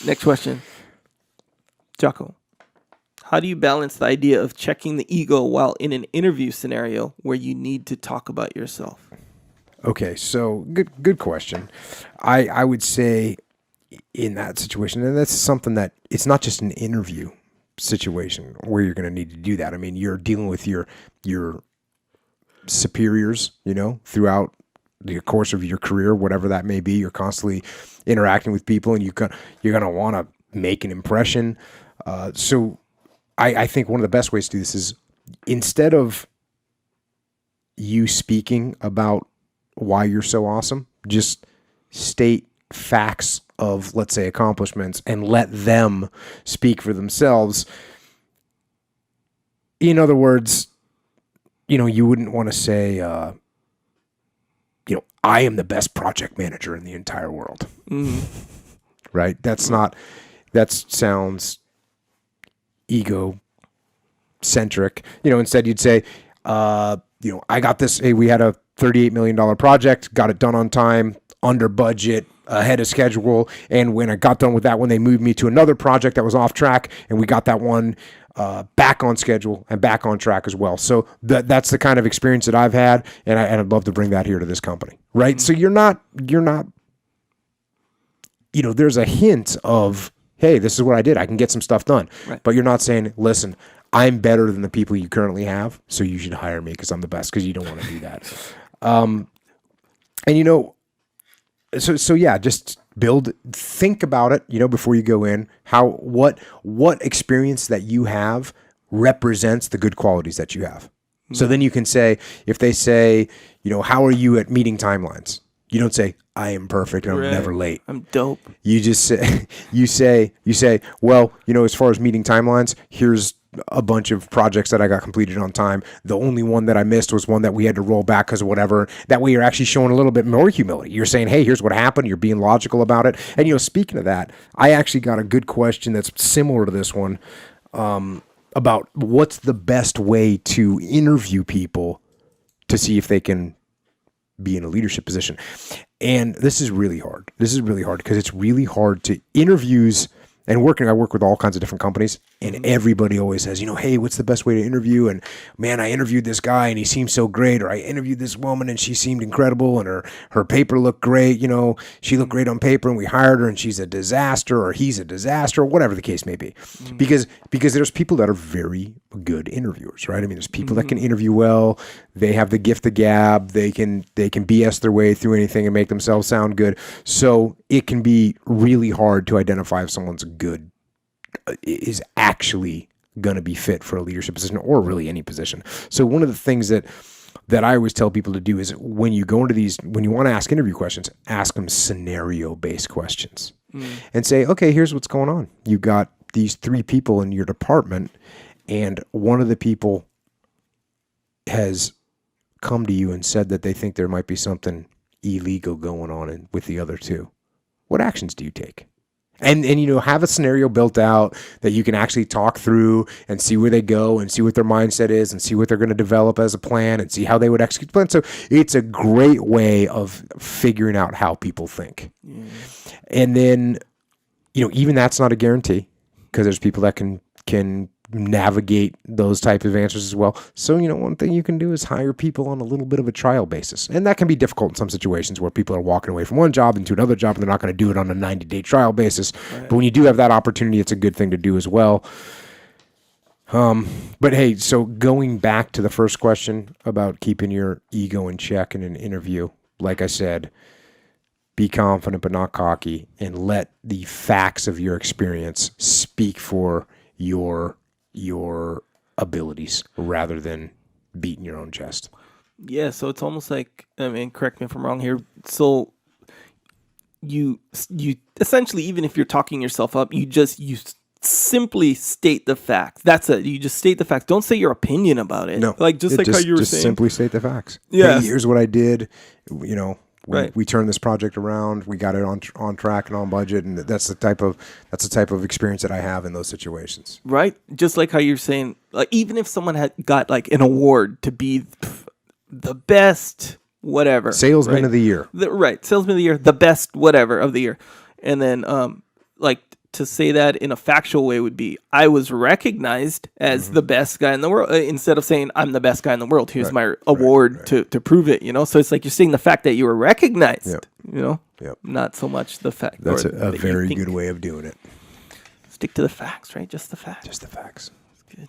Next question. Jocko, how do you balance the idea of checking the ego while in an interview scenario where you need to talk about yourself? Okay, so good question. I would say in that situation, and that's something that it's not just an interview situation where you're going to need to do that. I mean, you're dealing with your superiors, throughout the course of your career, whatever that may be. You're constantly interacting with people, and you're going to want to make an impression. So I think one of the best ways to do this is, instead of you speaking about why you're so awesome, just state facts of, let's say, accomplishments and let them speak for themselves. In other words, you wouldn't want to say, I am the best project manager in the entire world. Mm-hmm. Right? That sounds ego-centric. Instead you'd say, I got this, hey, we had a $38 million project, got it done on time, under budget, ahead of schedule. And when I got done with that one, they moved me to another project that was off track, and we got that one back on schedule and back on track as well. So that's the kind of experience that I've had, and I'd love to bring that here to this company, right? Mm-hmm. So you're not, there's a hint of, hey, this is what I did. I can get some stuff done. Right. But you're not saying, listen, I'm better than the people you currently have, so you should hire me because I'm the best, because you don't want to do that. So yeah, just think about it, before you go in, what experience that you have represents the good qualities that you have. Mm-hmm. So then you can say, if they say, how are you at meeting timelines? You don't say, I am perfect and I'm never late. I'm dope. You just say, you say, well, as far as meeting timelines, here's a bunch of projects that I got completed on time. The only one that I missed was one that we had to roll back because of whatever. That way you're actually showing a little bit more humility. You're saying, hey, here's what happened. You're being logical about it. And, speaking of that, I actually got a good question that's similar to this one, about what's the best way to interview people to see if they can be in a leadership position. And this is really hard. Because it's really hard to interviews. And I work with all kinds of different companies, and everybody always says, hey, what's the best way to interview? And man, I interviewed this guy and he seemed so great, or I interviewed this woman and she seemed incredible and her paper looked great. She looked great on paper and we hired her and she's a disaster, or he's a disaster, or whatever the case may be. Mm-hmm. Because there's people that are very good interviewers, right? I mean, there's people that can interview well. They have the gift of gab. They can BS their way through anything and make themselves sound good. So it can be really hard to identify if someone's good is actually going to be fit for a leadership position, or really any position. So one of the things that I always tell people to do is, when you go into when you want to ask interview questions, ask them scenario-based questions and say, okay, here's what's going on. You got these 3 people in your department, and one of the people has come to you and said that they think there might be something illegal going on with the other 2. What actions do you take? And have a scenario built out that you can actually talk through and see where they go and see what their mindset is and see what they're going to develop as a plan and see how they would execute the plan. So it's a great way of figuring out how people think. Yeah. And then, even that's not a guarantee, because there's people that can navigate those type of answers as well. So, one thing you can do is hire people on a little bit of a trial basis. And that can be difficult in some situations where people are walking away from one job into another job and they're not going to do it on a 90-day trial basis. Right. But when you do have that opportunity, it's a good thing to do as well. But hey, so going back to the first question about keeping your ego in check in an interview, like I said, be confident but not cocky, and let the facts of your experience speak for your abilities rather than beating your own chest. Yeah, so it's almost like, correct me if I'm wrong here. So you essentially, even if you're talking yourself up, you simply state the facts. That's it. You just state the facts. Don't say your opinion about it. No, how you were saying. Just simply state the facts. Yeah. Hey, here's what I did. Right. We turned this project around. We got it on track and on budget, and that's the type of experience that I have in those situations. Right, just like how you're saying, like, even if someone had got like an award to be the best whatever salesman of the year, salesman of the year, the best whatever of the year, and then like to say that in a factual way would be, I was recognized as the best guy in the world, instead of saying I'm the best guy in the world. Here's my award to prove it, So it's like you're saying the fact that you were recognized, not so much the fact. That's a very good way of doing it. Stick to the facts, right? Just the facts. Just the facts. That's good.